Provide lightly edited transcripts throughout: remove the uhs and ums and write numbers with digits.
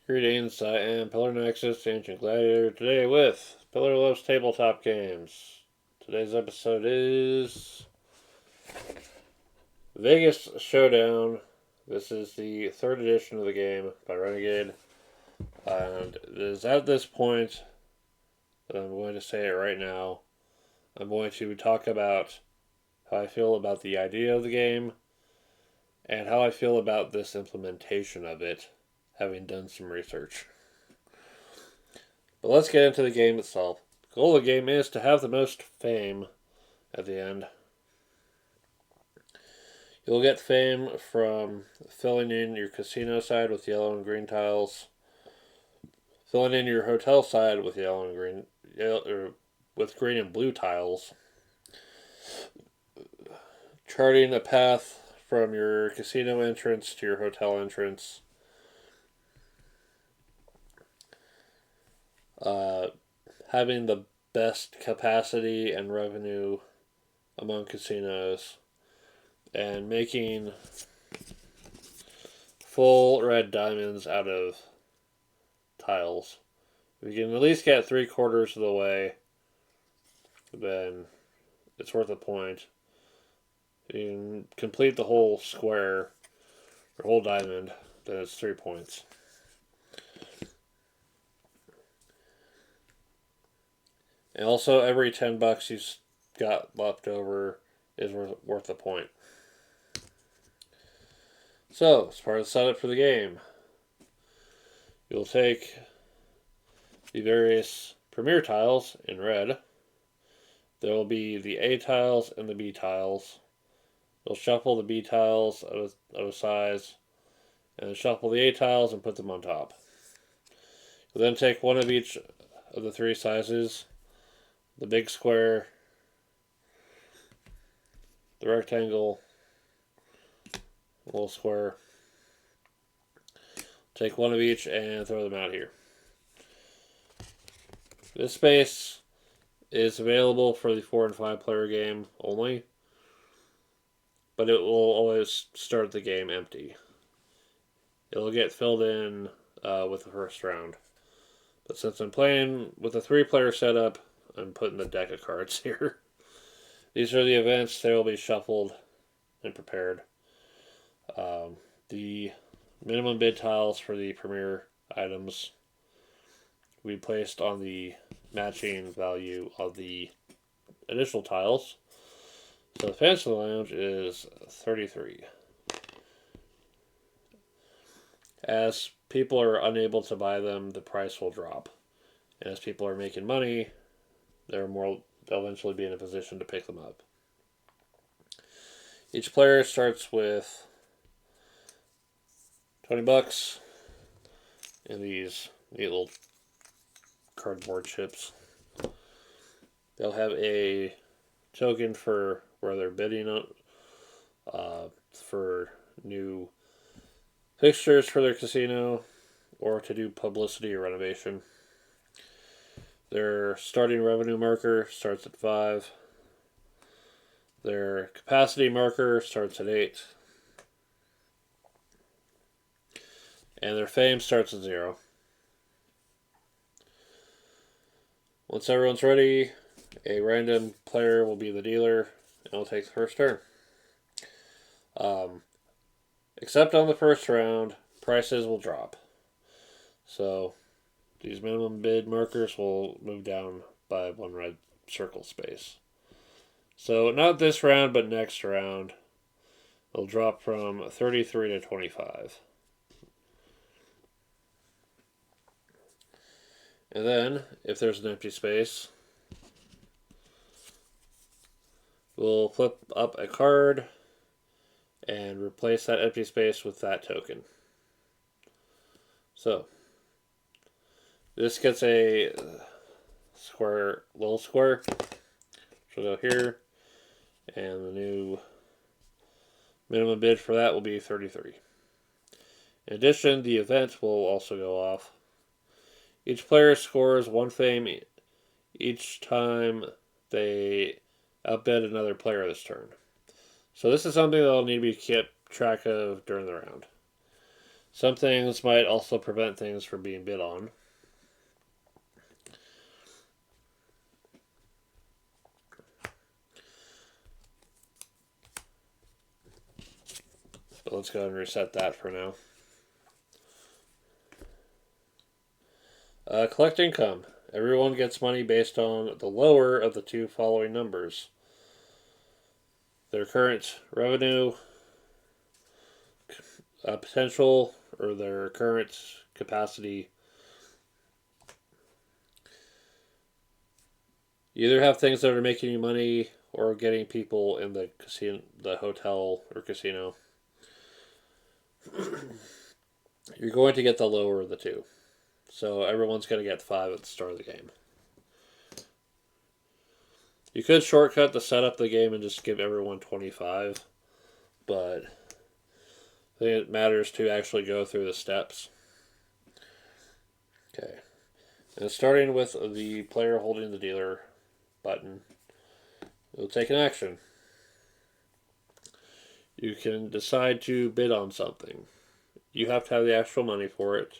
Greetings, I am Pillar Nexus, Ancient Gladiator, today with Pillar Loves Tabletop Games. Today's episode is Vegas Showdown. This is the third edition of the game by Renegade, and it is at this point that I'm going to say it right now. I'm going to talk about how I feel about the idea of the game and how I feel about this implementation of it, having done some research. But let's get into the game itself. The goal of the game is to have the most fame at the end. You'll get fame from filling in your casino side with yellow and green tiles, filling in your hotel side with yellow and green, or with green and blue tiles, charting a path from your casino entrance to your hotel entrance, having the best capacity and revenue among casinos, and making full red diamonds out of tiles. If you can at least get 3/4 of the way, then it's worth a point. If you can complete the whole square or whole diamond, then it's 3 points. And also, every $10 you've got left over is worth a point. So, as part of the setup for the game, you'll take the various premier tiles in red. There will be the A tiles and the B tiles. You'll shuffle the B tiles of a size, and shuffle the A tiles and put them on top. You'll then take one of each of the three sizes: the big square, the rectangle, little square. Take one of each and throw them out here. This space is available for the 4 and 5 player game only, but it will always start the game empty. It'll get filled in with the first round. But since I'm playing with a 3-player setup, I'm putting the deck of cards here. These are the events. They will be shuffled and prepared. The minimum bid tiles for the premier items will be placed on the matching value of the initial tiles. So the Fantasy Lounge is 33. As people are unable to buy them, the price will drop. And as people are making money, they'll eventually be in a position to pick them up. Each player starts with $20 in these neat little cardboard chips. They'll have a token for where they're bidding on, for new fixtures for their casino, or to do publicity or renovation. Their starting revenue marker starts at 5. Their capacity marker starts at 8. And their fame starts at 0. Once everyone's ready, a random player will be the dealer and will take the first turn. Except on the first round, prices will drop. So these minimum bid markers will move down by 1 red circle space. So not this round, but next round, it'll drop from 33 to 25. And then, if there's an empty space, we'll flip up a card and replace that empty space with that token. So, this gets a square, little square, which will go here, and the new minimum bid for that will be 33. In addition, the event will also go off. Each player scores 1 fame each time they outbid another player this turn. So this is something that will need to be kept track of during the round. Some things might also prevent things from being bid on. But let's go ahead and reset that for now. Collect income. Everyone gets money based on the lower of the two following numbers: their current revenue potential, or their current capacity. You either have things that are making you money or getting people in the casino, the hotel or casino. You're going to get the lower of the two. So everyone's going to get 5 at the start of the game. You could shortcut the setup of the game and just give everyone 25, but I think it matters to actually go through the steps. Okay. And starting with the player holding the dealer button, you'll take an action. You can decide to bid on something. You have to have the actual money for it.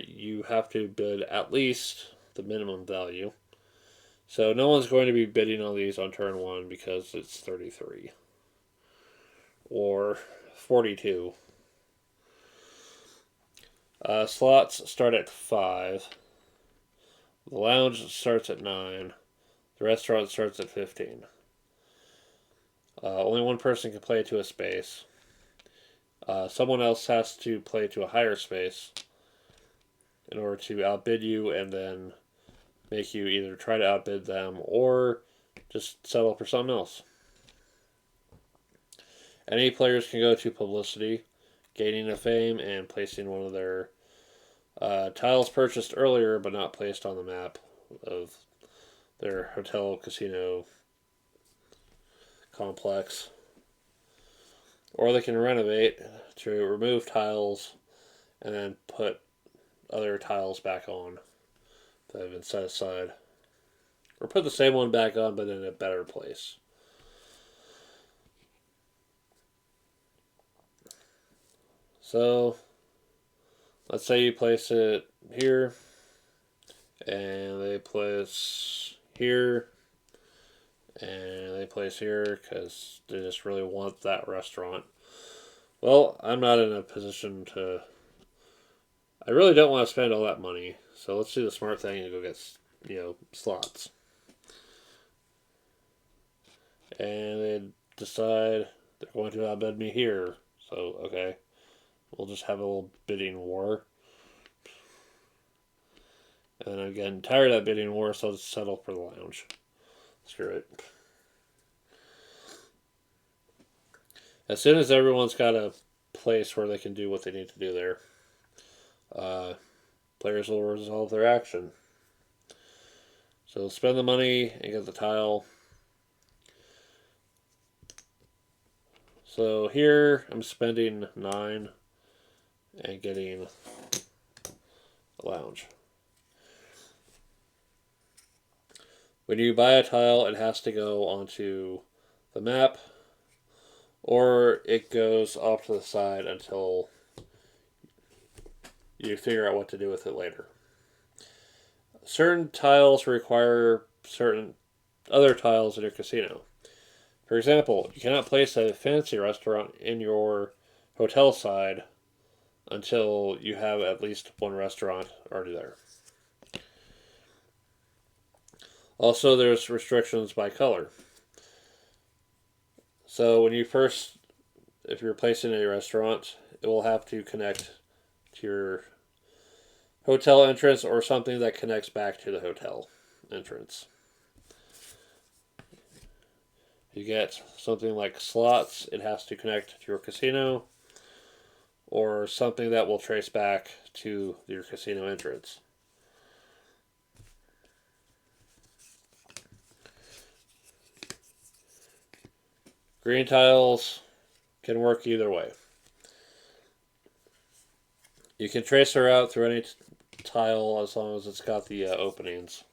You have to bid at least the minimum value. So no one's going to be bidding on these on turn 1 because it's 33 or 42. Slots start at 5. The lounge starts at 9. The restaurant starts at 15. Only one person can play to a space. Someone else has to play to a higher space in order to outbid you and then make you either try to outbid them or just settle for something else. Any players can go to publicity, gaining a fame, and placing one of their tiles purchased earlier but not placed on the map of their hotel casino complex. Or they can renovate to remove tiles and then put other tiles back on that have been set aside. Or put the same one back on but in a better place. So, let's say you place it here, and they place here, and they place here because they just really want that restaurant. Well, I'm not in a position to... I really don't want to spend all that money, so let's do the smart thing and go get, slots. And they decide they're going to outbid me here, so, okay. We'll just have a little bidding war. And I'm getting tired of that bidding war, so I'll just settle for the lounge. Screw it. As soon as everyone's got a place where they can do what they need to do there, players will resolve their action. So spend the money and get the tile. So here I'm spending 9 and getting a lounge. When you buy a tile, it has to go onto the map, or it goes off to the side until you figure out what to do with it later. Certain tiles require certain other tiles in your casino. For example, you cannot place a fancy restaurant in your hotel side until you have at least one restaurant already there. Also, there's restrictions by color. So when you first, if you're placing a restaurant, it will have to connect to your hotel entrance or something that connects back to the hotel entrance. You get something like slots, it has to connect to your casino, or something that will trace back to your casino entrance. Green tiles can work either way. You can trace her out through any tile as long as it's got the openings.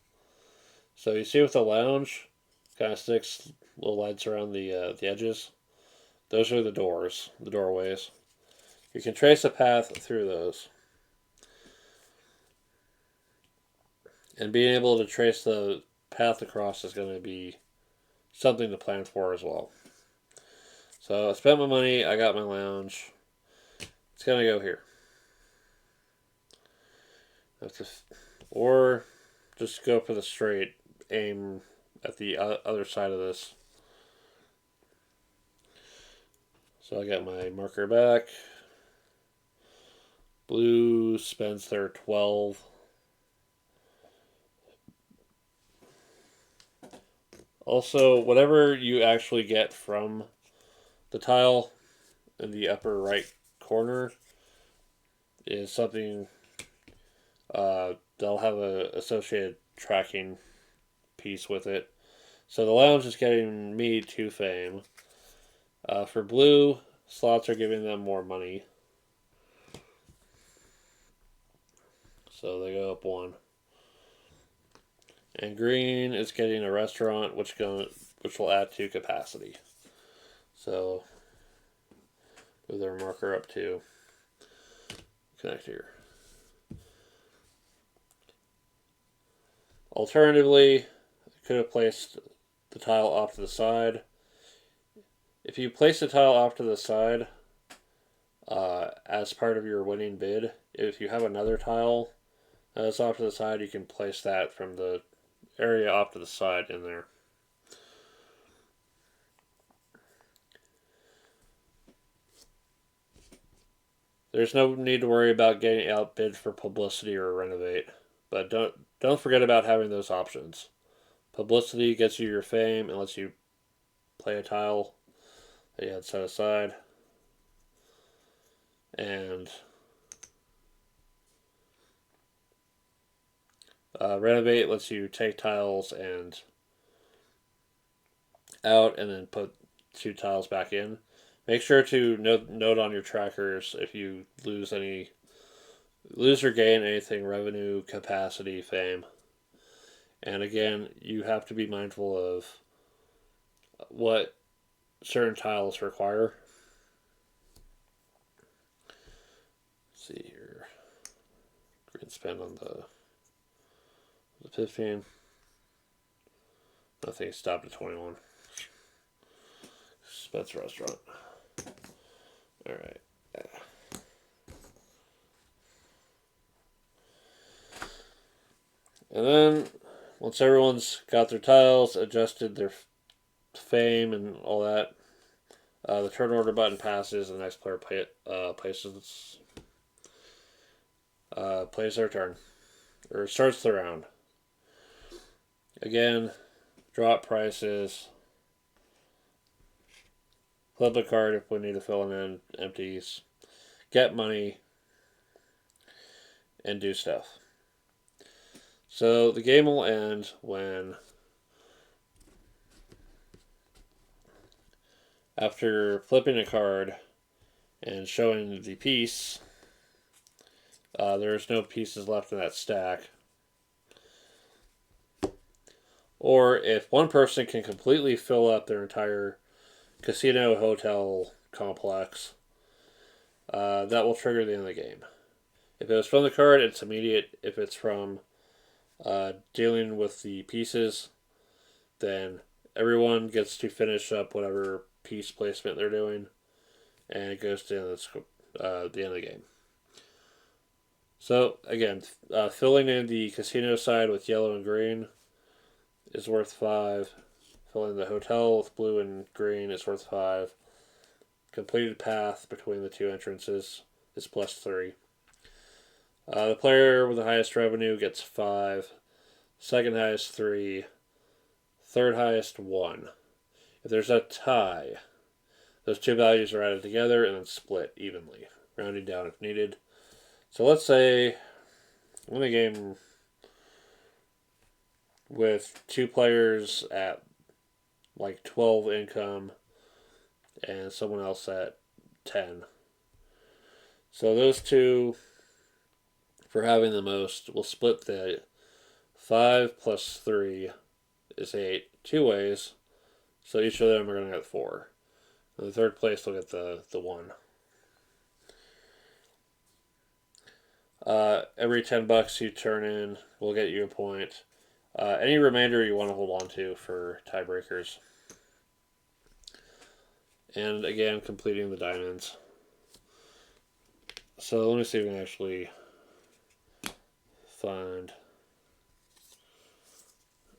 So you see with the lounge, kind of 6 little lights around the edges. Those are the doors, the doorways. You can trace a path through those. And being able to trace the path across is going to be something to plan for as well. So I spent my money, I got my lounge. It's going to go here. Or just go for the straight, aim at the other side of this. So I got my marker back. Blue spends their 12. Also, whatever you actually get from the tile in the upper right corner is something they'll have a associated tracking piece with it. So the lounge is getting me 2 fame. For blue, slots are giving them more money. So they go up 1. And green is getting a restaurant, which will add 2 capacity. So move their marker up 2. Connect here. Alternatively, I could have placed the tile off to the side. If you place the tile off to the side as part of your winning bid, if you have another tile that's off to the side, you can place that from the area off to the side in there. There's no need to worry about getting outbid for publicity or renovate, but don't forget about having those options. Publicity gets you your fame and lets you play a tile that you had set aside, and renovate lets you take tiles and out and then put 2 tiles back in. Make sure to note on your trackers if you lose or gain anything: revenue, capacity, fame. And again, you have to be mindful of what certain tiles require. Let's see here. Green spend on the 15. Nothing stopped at 21. Spence restaurant. Alright. And then, once everyone's got their tiles, adjusted their fame and all that, the turn order button passes, and the next player plays their turn. Or starts the round. Again, drop prices. Flip a card if we need to fill in empties. Get money. And do stuff. So the game will end when, after flipping a card and showing the piece, there's no pieces left in that stack. Or if one person can completely fill up their entire casino hotel complex, that will trigger the end of the game. If it was from the card, it's immediate. If it's from dealing with the pieces, then everyone gets to finish up whatever piece placement they're doing, and it goes to the end of the game. So again, filling in the casino side with yellow and green is worth 5. Filling the hotel with blue and green is worth 5. Completed path between the 2 entrances is plus 3. The player with the highest revenue gets 5. Second highest 3. Third highest 1. If there's a tie, those 2 values are added together and then split evenly, rounding down if needed. So let's say win a game with 2 players at like 12 income and someone else at 10. So those 2, for having the most, will split the 5 plus 3 is 8 2 ways. So each of them are going to get 4. And the third place will get the 1. Every $10 you turn in will get you a point. Any remainder you want to hold on to for tiebreakers. And again, completing the diamonds. So let me see if we can actually find.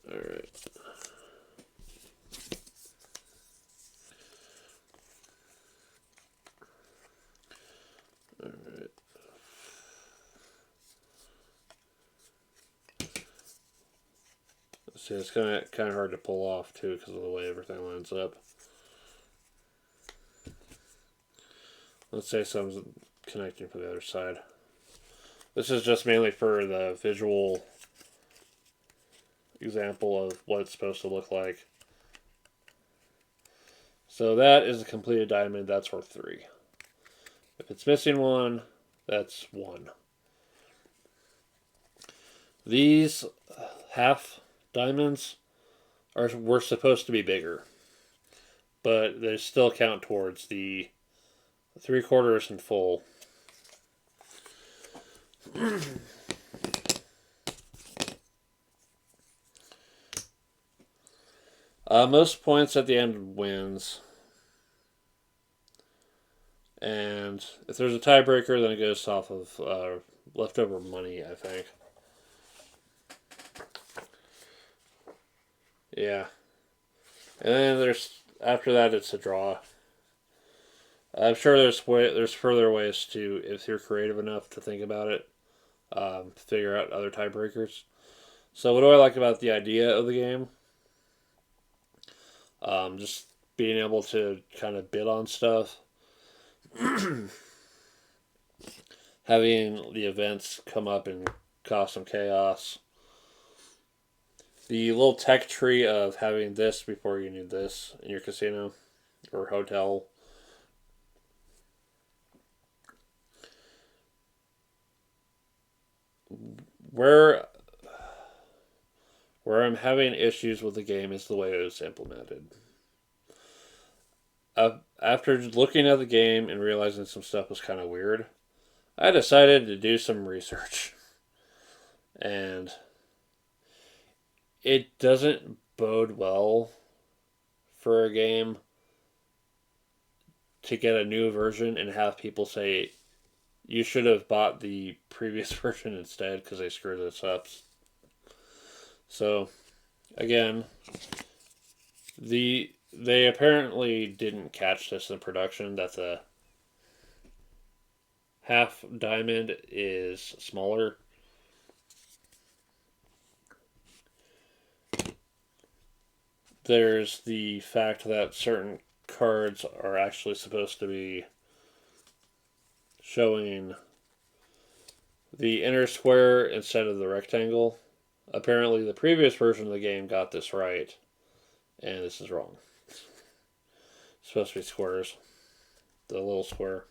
Alright. Alright. See, it's kind of hard to pull off too because of the way everything lines up. Let's say someone's connecting from the other side. This is just mainly for the visual example of what it's supposed to look like. So that is a completed diamond. That's worth 3. If it's missing 1, that's 1. These half diamonds were supposed to be bigger, but they still count towards the 3/4 and full. Most points at the end wins. And if there's a tiebreaker, then it goes off of leftover money, I think. Yeah. And then after that, it's a draw. I'm sure there's further ways to, if you're creative enough to think about it, figure out other tiebreakers. So what do I like about the idea of the game? Just being able to kind of bid on stuff. Having the events come up and cause some chaos. The little tech tree of having this before you need this in your casino or hotel. Where I'm having issues with the game is the way it was implemented. After looking at the game and realizing some stuff was kind of weird, I decided to do some research. And it doesn't bode well for a game to get a new version and have people say, you should have bought the previous version instead because they screwed this up. So, again, they apparently didn't catch this in production, that the half diamond is smaller. There's the fact that certain cards are actually supposed to be showing the inner square instead of the rectangle. Apparently the previous version of the game got this right, and this is wrong. It's supposed to be squares. The little square.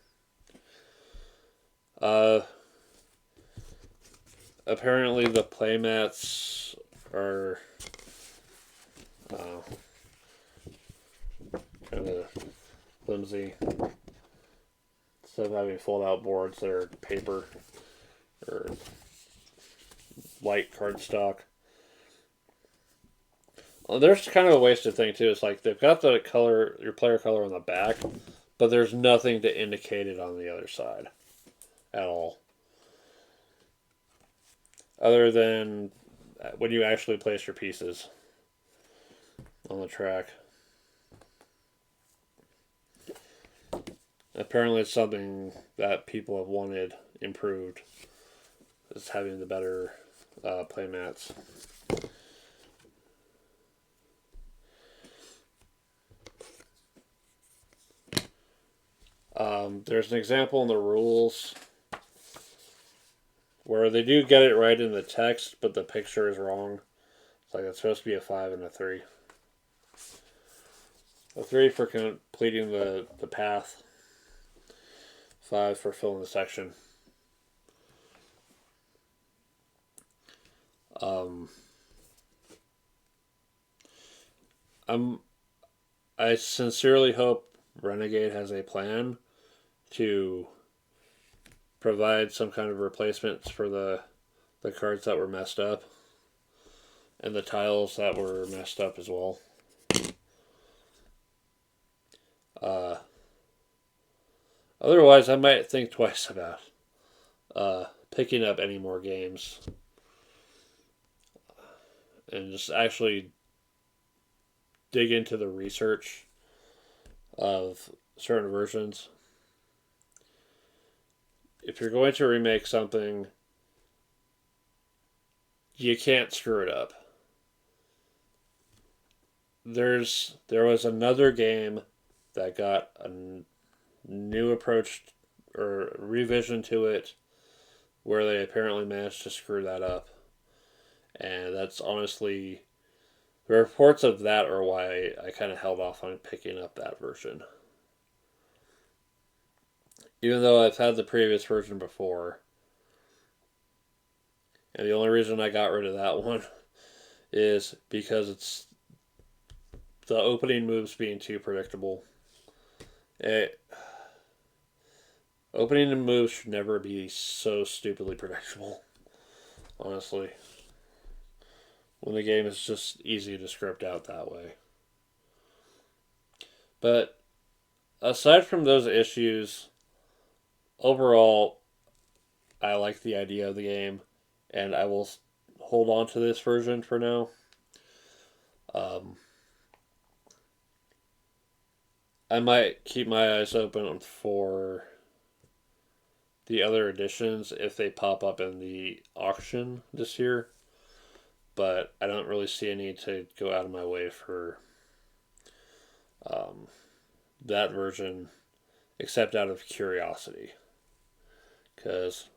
Apparently the playmats are kind of flimsy. Instead of having fold-out boards, they're paper or light cardstock. Well, there's kind of a wasted thing too. It's like they've got the color, your player color on the back, but there's nothing to indicate it on the other side at all. Other than when you actually place your pieces on the track. Apparently it's something that people have wanted improved, is having the better play mats. There's an example in the rules where they do get it right in the text, but the picture is wrong. It's like it's supposed to be a 5 and a 3. A 3 for completing the path. 5 for filling the section. I sincerely hope Renegade has a plan to provide some kind of replacements for the cards that were messed up. And the tiles that were messed up as well. Otherwise, I might think twice about picking up any more games. And just actually dig into the research of certain versions. If you're going to remake something, you can't screw it up. There was another game that got a new approach or revision to it where they apparently managed to screw that up. And that's honestly, the reports of that are why I kind of held off on picking up that version. Even though I've had the previous version before. And the only reason I got rid of that one is because it's the opening moves being too predictable. Opening moves should never be so stupidly predictable, honestly. When the game is just easy to script out that way. But aside from those issues, overall, I like the idea of the game, and I will hold on to this version for now. I might keep my eyes open for the other editions if they pop up in the auction this year, but I don't really see a need to go out of my way for that version, except out of curiosity. Because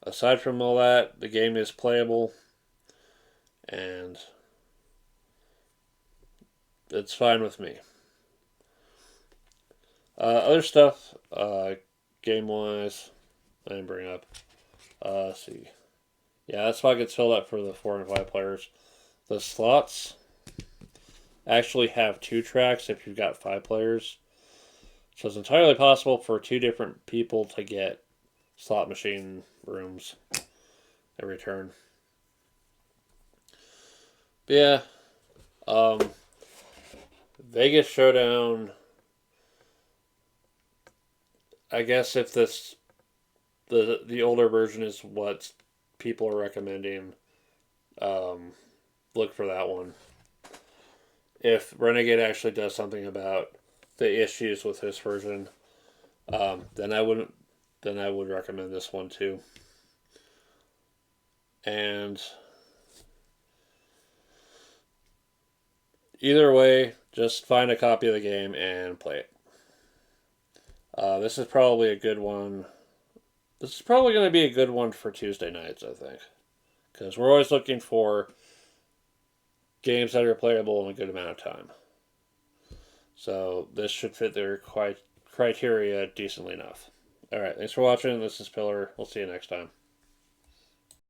aside from all that, the game is playable, and it's fine with me. Other stuff, game-wise, I didn't bring up. Let's see. Yeah, that spot gets filled up for the 4 and 5 players. The slots actually have 2 tracks if you've got 5 players. So it's entirely possible for 2 different people to get slot machine rooms every turn. But yeah, Vegas Showdown. I guess if the older version is what people are recommending, look for that one. If Renegade actually does something about the issues with this version, then I would recommend this one too. And either way, just find a copy of the game and play it. This is probably a good one. This is probably going to be a good one for Tuesday nights, I think. Because we're always looking for games that are playable in a good amount of time. So this should fit their criteria decently enough. Alright, thanks for watching. This is Pillar. We'll see you next time.